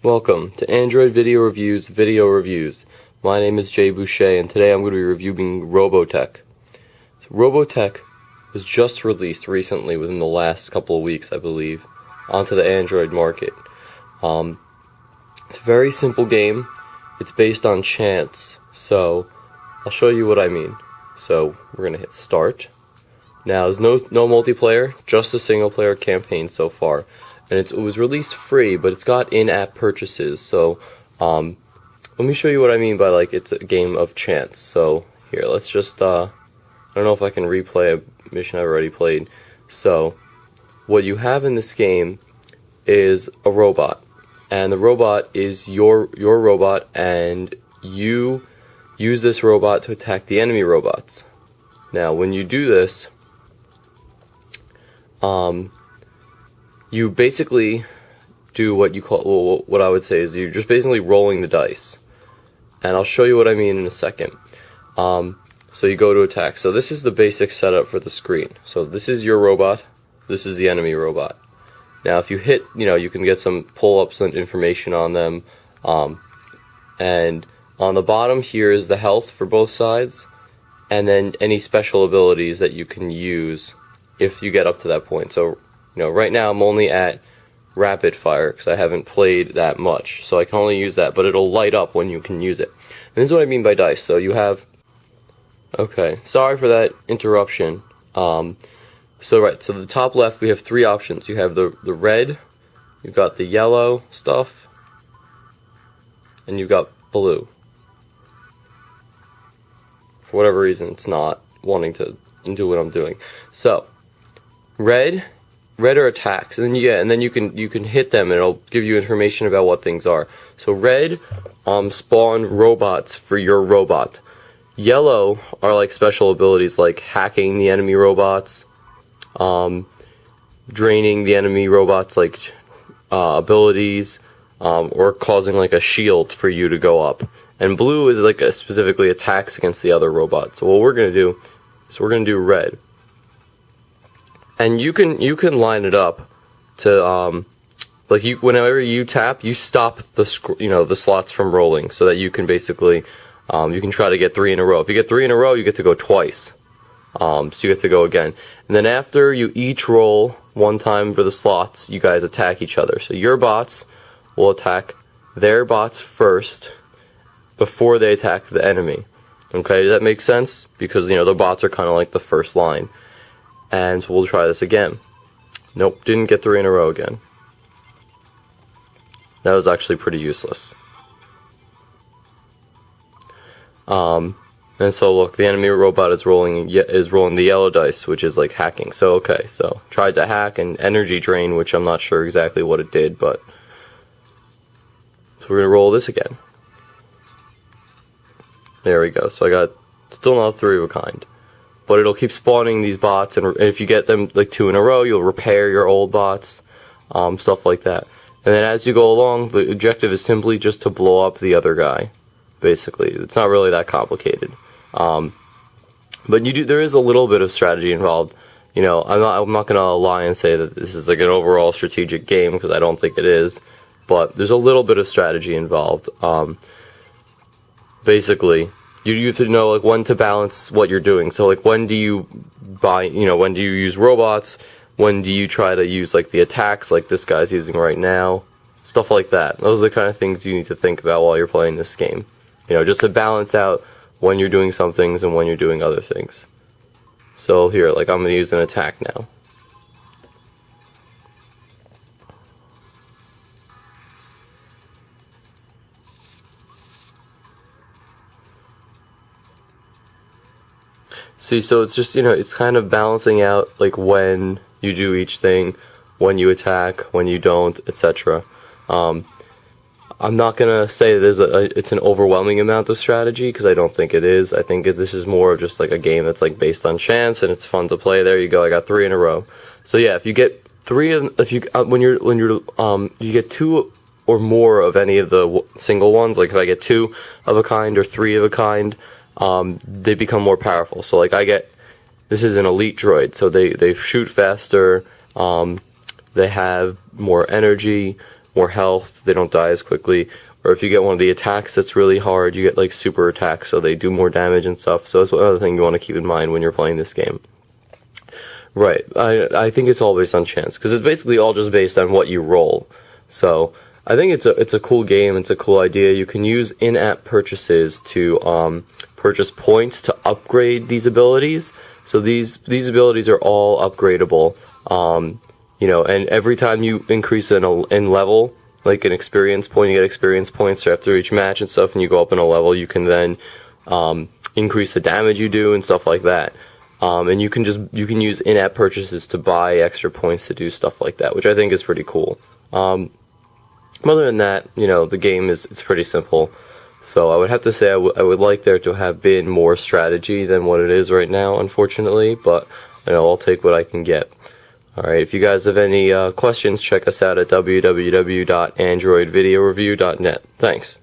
Welcome to Android Video Reviews. My name is Jay Boucher, and today I'm going to be reviewing Robotek. So Robotek was just released recently, within the last couple of weeks, I believe, onto the Android market. It's a very simple game. It's based on chance, so I'll show you what I mean. So we're going to hit start. Now, there's no multiplayer, just a single-player campaign so far. And it was released free, but it's got in-app purchases. So, let me show you what I mean by, like, it's a game of chance. So, here, let's just, I don't know if I can replay a mission I've already played. So, what you have in this game is a robot. And the robot is your robot, and you use this robot to attack the enemy robots. Now, when you do this, you basically do what you call, well, what I would say is you're just basically rolling the dice. And I'll show you what I mean in a second. So you go to attack. So this is the basic setup for the screen. So this is your robot. This is the enemy robot. Now if you hit, you can get some pull-ups and information on them. And on the bottom here is the health for both sides. And then any special abilities that you can use if you get up to that point. So right now I'm only at rapid fire because I haven't played that much, so I can only use that, but it'll light up when you can use it. And this is what I mean by dice. So you have, okay, sorry for that interruption. So the top left we have three options. You have the red, you've got the yellow stuff, and you've got blue. For whatever reason, it's not wanting to do what I'm doing. So red are attacks, and then you can hit them, and it'll give you information about what things are. So red spawn robots for your robot. Yellow are like special abilities, like hacking the enemy robots, draining the enemy robots, like abilities, or causing like a shield for you to go up. And blue is like specifically attacks against the other robots. So what we're gonna do is we're gonna do red. And you can line it up to whenever you tap, you stop the slots from rolling, so that you can basically you can try to get 3 in a row. If you get 3 in a row, you get to go twice. So you get to go again. And then after you each roll one time for the slots, you guys attack each other. So your bots will attack their bots first before they attack the enemy. Okay, does that make sense? Because the bots are kind of like the first line. And so we'll try this again. Nope, didn't get 3 in a row again. That was actually pretty useless. And so look, the enemy robot is rolling the yellow dice, which is like hacking. So okay, so tried to hack and energy drain, which I'm not sure exactly what it did, but so we're gonna roll this again. There we go. So I got still not 3 of a kind. But it'll keep spawning these bots, and if you get them like 2 in a row, you'll repair your old bots, stuff like that. And then as you go along, the objective is simply just to blow up the other guy. Basically, it's not really that complicated. But there is a little bit of strategy involved. I'm not gonna lie and say that this is like an overall strategic game, because I don't think it is. But there's a little bit of strategy involved. Basically, you have to know like when to balance what you're doing. So like when do you when do you use robots? When do you try to use like the attacks like this guy's using right now? Stuff like that. Those are the kind of things you need to think about while you're playing this game. Just to balance out when you're doing some things and when you're doing other things. So here, like I'm gonna use an attack now. See, so it's just, it's kind of balancing out, like, when you do each thing, when you attack, when you don't, etc. I'm not gonna say it's an overwhelming amount of strategy, because I don't think it is. I think this is more of just, like, a game that's, like, based on chance, and it's fun to play. There you go, I got 3 in a row. So yeah, if you get you get 2 or more of any of the single ones, like if I get 2 of a kind or 3 of a kind, they become more powerful. So like this is an elite droid, so they shoot faster, they have more energy, more health, they don't die as quickly. Or if you get one of the attacks that's really hard, you get like super attacks, so they do more damage and stuff. So that's another thing you want to keep in mind when you're playing this game. Right, I think it's all based on chance, because it's basically all just based on what you roll. So I think it's a cool game, it's a cool idea. You can use in-app purchases to purchase points to upgrade these abilities. So these abilities are all upgradable. You know, and every time you increase in level, like an experience point, you get experience points after each match and stuff, and you go up in a level, you can then increase the damage you do and stuff like that. And you can use in-app purchases to buy extra points to do stuff like that, which I think is pretty cool. Other than that, you know, the game it's pretty simple. So I would have to say I would like there to have been more strategy than what it is right now, unfortunately. But you know, I'll take what I can get. All right. If you guys have any questions, check us out at www.androidvideoreview.net. Thanks.